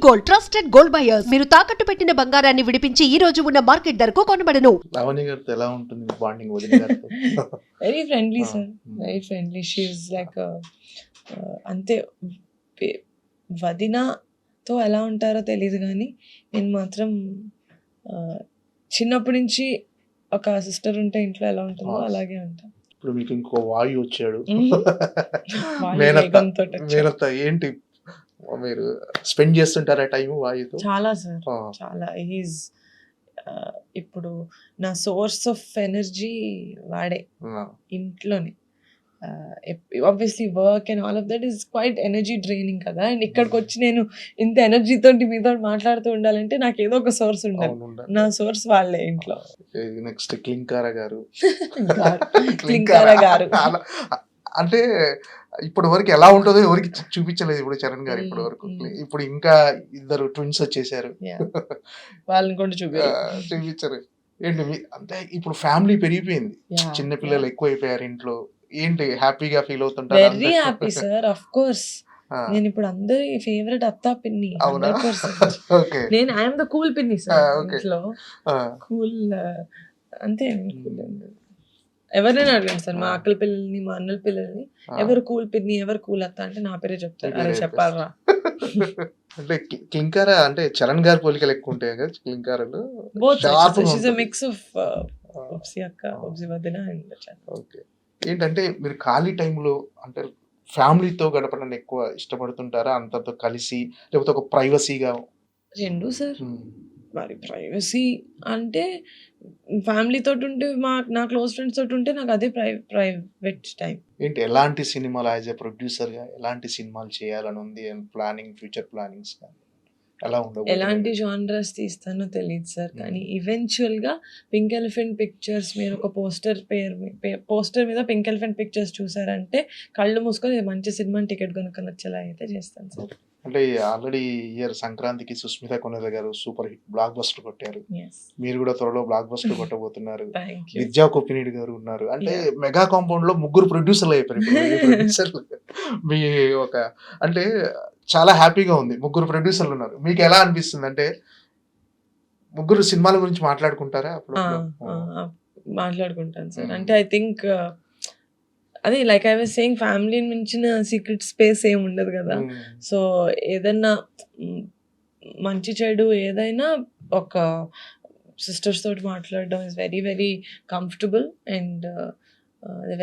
Gold, trusted gold buyers. మీరు తాకట్టు పెట్టిన బంగారాన్ని విడిపించి ఈ రోజు ఉన్న మార్కెట్ ధరకు కొనబడను. లావణ్య గారితో ఎలా ఉంటుంది బాండింగ్ వదిన గారితో? Very friendly sir, very friendly. She is like అంతే. వదినతో ఎలా ఉంటారో తెలియదు కానీ నేను మాత్రం చిన్నప్పటి నుంచి ఒక సిస్టర్ ఉంటే ఇంట్లో ఎలా ఉంటుందో అలాగే ఉంటాను. ఇప్పుడు మీకు ఇంకో వాయు వచ్చాడు, వాయు మేనత్త. వేగంతో వచ్చాడు. మేనత్త ఏంటి మీరు స్పెండ్ చేస్తుంటారా టైం వాయుతో? చాలా సార్, చాలా. హీస్ ఇప్పుడు నా సోర్స్ ఆఫ్ ఎనర్జీ వాడే ఇంట్లోనే. Obviously work and all of that is quite energy draining కదా. అండ్ ఇక్కడికి వచ్చి నేను ఇంత ఎనర్జీ తోటి మీతో మాట్లాడుతూ ఉండాలంటే నాకు ఏదో ఒక సోర్స్ ఉండాలి. నా సోర్స్ వాళ్ళే ఇంట్లో. నెక్స్ట్ క్లింకారా గారు. క్లింకారా గారు అంటే ఇప్పటి వరకు ఎలా ఉంటుందో ఎవరికి చూపించలేదు ఇప్పుడు చరణ్ గారు ఇప్పటి వరకు. ఇప్పుడు ఇంకా ఇద్దరు ట్విన్స్ వచ్చేసారు, వాళ్ళని కూడా చూపించారు. ఏంటి అంటే ఇప్పుడు ఫ్యామిలీ పెరిగిపోయింది, చిన్న పిల్లలు ఎక్కువ అయిపోయారు ఇంట్లో. ఏంటి హ్యాపీగా ఫీల్ అవుతుంటారు? Very happy sir, of course. నేను ఇప్పుడు అందరి ఫేవరెట్ అత్తా పిన్ని. నేను ఐఎమ్ ద కూల్ పిన్ని సార్ ఇంట్లో. కూల్ అంతే. ఎవరైనా అడగండి సార్, మా అక్కల పిల్లల్ని, మా అన్నల పిల్లల్ని, ఎవరు కూల్ పిన్ని, ఎవరు కూల్ అత్త అంటే నా పేరే చెప్తారు. అదే చెప్పాలరా. అంటే క్లింకారా అంటే చరణ్ గారి పోలికలు ఎక్కువ ఉంటాయి కదా క్లింకారాలు. మిక్స్ ఆఫ్ అక్క, వదిన అండ్ చరణ్. ఓకే. ఏంటంటే మీరు ఖాళీ టైంలో అంటే ఫ్యామిలీతో గడపడానికి ఎక్కువ ఇష్టపడుతుంటారా, అంతతో కలిసి, లేకపోతే ఒక ప్రైవసీగా? రెండు సార్. మరి ప్రైవసీ అంటే ఫ్యామిలీ తోటి ఉంటే, నా క్లోజ్ ఫ్రెండ్స్ తోటి ఉంటే నాకు అదే ప్రైవేట్ టైం. ఏంటి ఎలాంటి సినిమాలు యాజ్ ఎ ప్రొడ్యూసర్గా ఎలాంటి సినిమాలు చేయాలని ఉంది అండ్ ప్లానింగ్, ఫ్యూచర్ ప్లానింగ్స్ కానీ ఎలా ఉండవు? ఎలాంటి జానర్స్ తీస్తానో తెలియదు సార్, కానీ ఈవెన్చువల్గా పింక్ ఎలిఫెంట్ పిక్చర్స్ మీరు ఒక పోస్టర్ మీద పింక్ ఎలిఫెంట్ పిక్చర్స్ చూసారంటే కళ్ళు మూసుకొని ఇది మంచి సినిమా టికెట్ కొనుక్కొని వచ్చేలా అయితే చేస్తాను సార్. అంటే ఆల్రెడీ ఇయర్ సంక్రాంతికి సుస్మిత కొనెద గారు సూపర్ హిట్ బ్లాక్ బస్టర్ కొట్టారు. మీరు కూడా త్వరలో బ్లాక్ బస్టర్ కొట్టబోతున్నారు. విద్యా కోపినేడి గారు ఉన్నారు. అంటే మెగా కాంపౌండ్ లో ముగ్గురు ప్రొడ్యూసర్లు అయిపోయారు. మీ ఒక అంటే చాలా హ్యాపీగా ఉంది, ముగ్గురు ప్రొడ్యూసర్లు ఉన్నారు. మీకు ఎలా అనిపిస్తుంది? అంటే ముగ్గురు సినిమాల గురించి మాట్లాడుకుంటారా? మాట్లాడుకుంటాను సార్. అంటే ఐ థింక్ అదే like I was saying, family మించిన సీక్రెట్ స్పేస్ ఏమి ఉండదు కదా. సో ఏదన్నా మంచి చెడు ఏదైనా ఒక సిస్టర్స్ తోటి మాట్లాడడం is very very comfortable and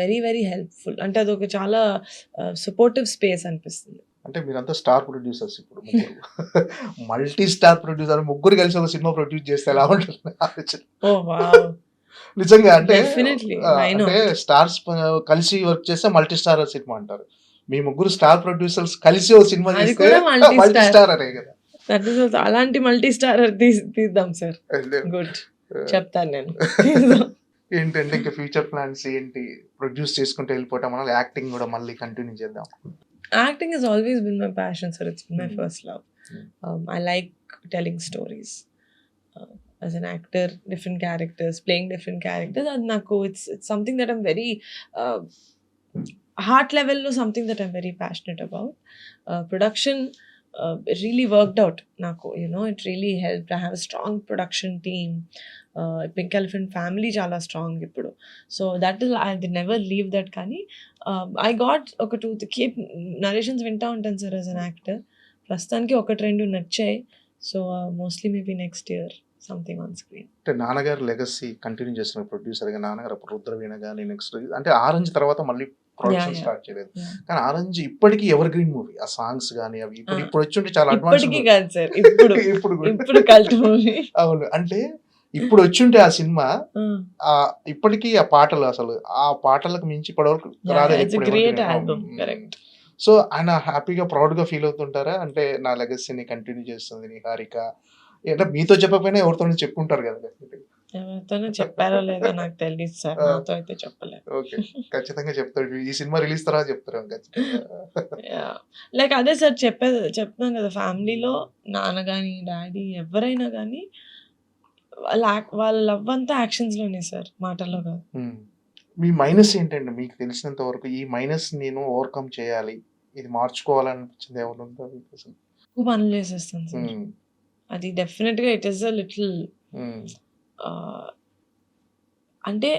very very helpful. అంటే అదొక చాలా సపోర్టివ్ స్పేస్ అనిపిస్తుంది. అంటే మీరంతా స్టార్ ప్రొడ్యూసర్స్, ఇప్పుడు మల్టీ స్టార్ ప్రొడ్యూసర్ ముగ్గురు కలిసి ఒక సినిమా ప్రొడ్యూస్ చేస్తే ఎలా ఉంటుంది? నిజంగా అంటే స్టార్స్ కలిసి వర్క్ చేస్తే మల్టీ స్టార్ సినిమా అంటారు. మీ ముగ్గురు స్టార్ ప్రొడ్యూసర్స్ కలిసి ఒక సినిమా చేస్తే మల్టీ స్టార్ అనే కదా. అలాంటి మల్టీ స్టార్ తీద్దాం సార్. గుడ్, చెప్తాను నేను. ఏంటంటే ఇంకా ఫ్యూచర్ ప్లాన్స్ ఏంటి? ప్రొడ్యూస్ చేసుకుంటూ వెళ్ళిపోవటం, మనం యాక్టింగ్ కూడా మళ్ళీ కంటిన్యూ చేద్దాం. Acting has always been my passion, sir. It's been my first love. I like telling stories. As an actor, different characters, playing different characters. And it's something that I'm very heart level lo something that I'm very passionate about. Production it really worked out. It really helped. I have a strong production team. Pink Elephant family chala strong ippudu. So that is, I never leave that kani. I got oka two keep narrations vinta untanu sir as an actor. Prastaniki oka trend nachai. So mostly maybe next year something on screen. అంటే నాన్నగారు legacy continue చేస్తున్న ప్రొడ్యూసర్గా నాన్నగారు అప్పుడు రుద్రవీణ కానీ next అంటే orange తర్వాత మళ్ళీ ప్రొడక్షన్ స్టార్ట్ చేయలేదు. కానీ ఆరెంజ్ ఇప్పటికీ ఎవర్ గ్రీన్ మూవీ. ఆ సాంగ్స్ కానీ అవి ఇప్పుడు వచ్చి ఉంటే చాలా అడ్వాన్స్. ఇప్పుడు కల్ట్ మూవీ. అవును, అంటే ఇప్పుడు వచ్చి ఉంటే ఆ సినిమా ఇప్పటికీ ఆ పాటలు అసలు ఆ పాటలకు మించి ఇప్పటివరకు రాలేదు. సో ఆయన హ్యాపీగా ప్రౌడ్గా ఫీల్ అవుతుంటారా? అంటే నా లెగసీని కంటిన్యూ చేస్తుంది నిహారిక. అంటే మీతో చెప్పకపోయినా ఎవరితో చెప్పుకుంటారు కదా. ఎవరితోనే చెప్పారో లేదో నాకు తెలియదు సార్, నాతో అయితే చెప్పలేదు. ఓకే, ఖచ్చితంగా చెప్తాడు. ఈ సినిమా రిలీజ్ తర్వాత చెప్తారు ఖచ్చితంగా. లైక్ అదే సార్ చెప్తున్నాను కదా, ఫ్యామిలీలో నాన్న కానీ డాడీ ఎవరైనా కానీ వాళ్ళ లవ్ అంతా యాక్షన్స్లోనే సార్, మాటల్లో కాదు. మీ మైనస్ ఏంటండి మీకు తెలిసినంత వరకు? ఈ మైనస్ నేను ఓవర్కమ్ చేయాలి, ఇది మార్చుకోవాలనిపించింది ఏమైనా ఉందా మీకు అసలు? ఎక్కువ పనులు చేసేస్తాను సార్. అది డెఫినెట్గా ఇట్ ఈస్ అ లిటిల్ అంటే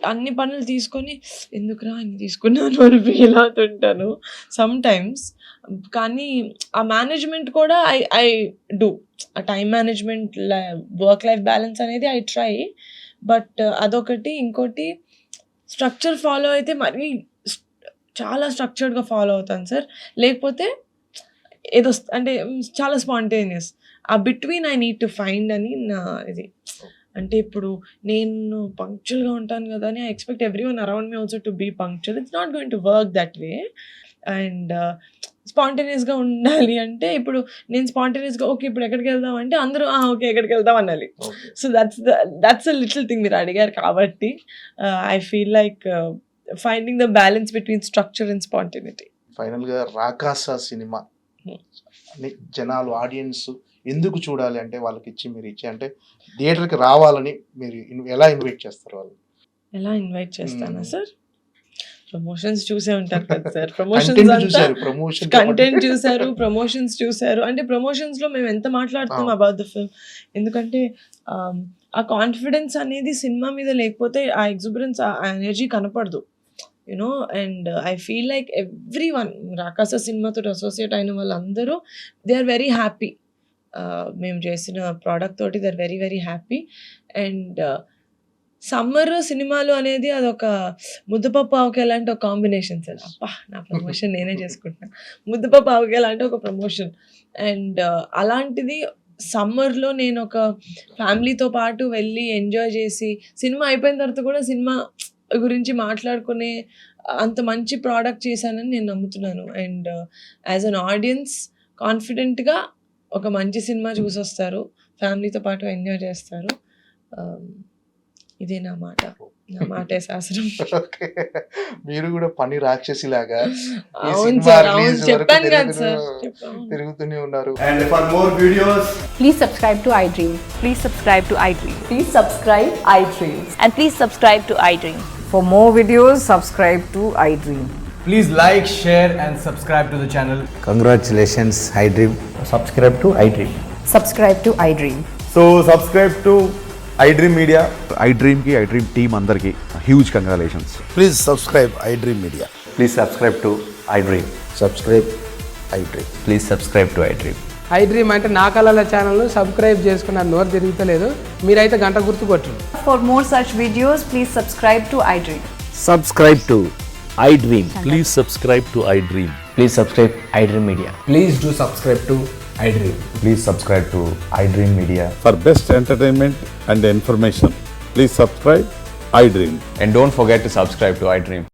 అన్ని పనులు తీసుకొని ఎందుకురా ఇన్ని తీసుకున్నాను అని ఫీల్ అవుతుంటాను సమ్ టైమ్స్. కానీ ఆ మేనేజ్మెంట్ కూడా ఐ డూ, ఆ time management, work life balance అనేది ఐ ట్రై. బట్ అదొకటి. ఇంకోటి స్ట్రక్చర్ ఫాలో అయితే మరీ చాలా స్ట్రక్చర్డ్గా ఫాలో అవుతాను సార్. లేకపోతే ఏదో అంటే చాలా స్పాంటేనియస్. ఆ between I need to find అని నా ఇది. అంటే ఇప్పుడు నేను పంక్చువల్గా ఉంటాను కదా అని I expect every one around me also to be punctual. It's not going to work that way. And స్పాంటేనియస్గా ఉండాలి అంటే ఇప్పుడు నేను స్పాంటేనియస్గా ఓకే ఇప్పుడు ఎక్కడికి వెళ్దాం అంటే అందరూ ఓకే ఎక్కడికి వెళ్దాం అనాలి. So that's a little thing మీరు అడిగారు కాబట్టి I feel like finding the balance between structure and spontaneity. ఫైనల్గా రాకాస సినిమా జనాలు ఆడియన్స్ ఎందుకు చూడాలి అంటే వాళ్ళకి ఇచ్చి మీరు ఇచ్చి అంటే థియేటర్కి రావాలని మీరు ఎలా ఇన్వైట్ చేస్తారు వాళ్ళు? ఎలా ఇన్వైట్ చేస్తానా సార్? ప్రమోషన్స్ చూసే ఉంటారు కదా సార్. ప్రమోషన్స్ కంటెంట్ చూసారు, ప్రమోషన్స్ చూసారు. అంటే ప్రమోషన్స్ లో మేము ఎంత మాట్లాడుతాం అబౌట్ ద ఫిల్మ్. ఎందుకంటే ఆ కాన్ఫిడెన్స్ అనేది సినిమా మీద లేకపోతే ఆ ఎగ్జుబరెన్స్, ఆ ఎనర్జీ కనపడదు, you know. And I feel like every one Rakasa సినిమాతో అసోసియేట్ అయిన వాళ్ళందరూ దే ఆర్ వెరీ హ్యాపీ. మేము చేసిన ప్రోడక్ట్ తోటి they are very very happy. And summer సినిమాలు అనేది అదొక ముద్దపప్పు ఆవకాయ లాంటి ఒక కాంబినేషన్ సార్. అబ్బా నా ప్రమోషన్ నేనే చేసుకుంటున్నాను. ముద్దపప్పు ఆవకాయ లాంటి ఒక ప్రమోషన్. అండ్ అలాంటిది సమ్మర్లో నేను ఒక ఫ్యామిలీతో పాటు వెళ్ళి ఎంజాయ్ చేసి సినిమా అయిపోయిన తర్వాత కూడా సినిమా గురించి మాట్లాడుకునే అంత మంచి ప్రోడక్ట్ చేశానని నేను నమ్ముతున్నాను. అండ్ యాజ్ అన్ ఆడియన్స్ కాన్ఫిడెంట్గా ఒక మంచి సినిమా చూసొస్తారు, ఫ్యామిలీతో పాటు ఎంజాయ్ చేస్తారు. ఇదే నా మాటే శాస్త్రం. మీరు కూడా పని రాక్షసి లాగా అవును సార్, అవును చెప్పాను కదా సార్, తిరుగుతూనే ఉన్నారు. And for more videos, Please subscribe to iDream. Please subscribe to iDream. Please subscribe iDream. And please subscribe to iDream. For more videos, subscribe to iDream. please like, share and subscribe to the channel. Congratulations, iDream. Subscribe to iDream. Subscribe to iDream. So subscribe to iDream Media. iDream ki iDream team andarki huge congratulations. Please subscribe iDream Media. Please subscribe to iDream. Subscribe iDream. Please subscribe to iDream. iDream అంటే నా కళల ఛానల్ను subscribe చేసుకున్న నోరు తిరుగుతలేదు, మీరైతే గంట గుర్తు కొట్టండి. For more such videos, please subscribe to iDream. Subscribe to iDream. Please subscribe to iDream. Please subscribe iDream Media. Please do subscribe to iDream. Please subscribe to iDream Media. For best entertainment and information, please subscribe iDream. And don't forget to subscribe to iDream.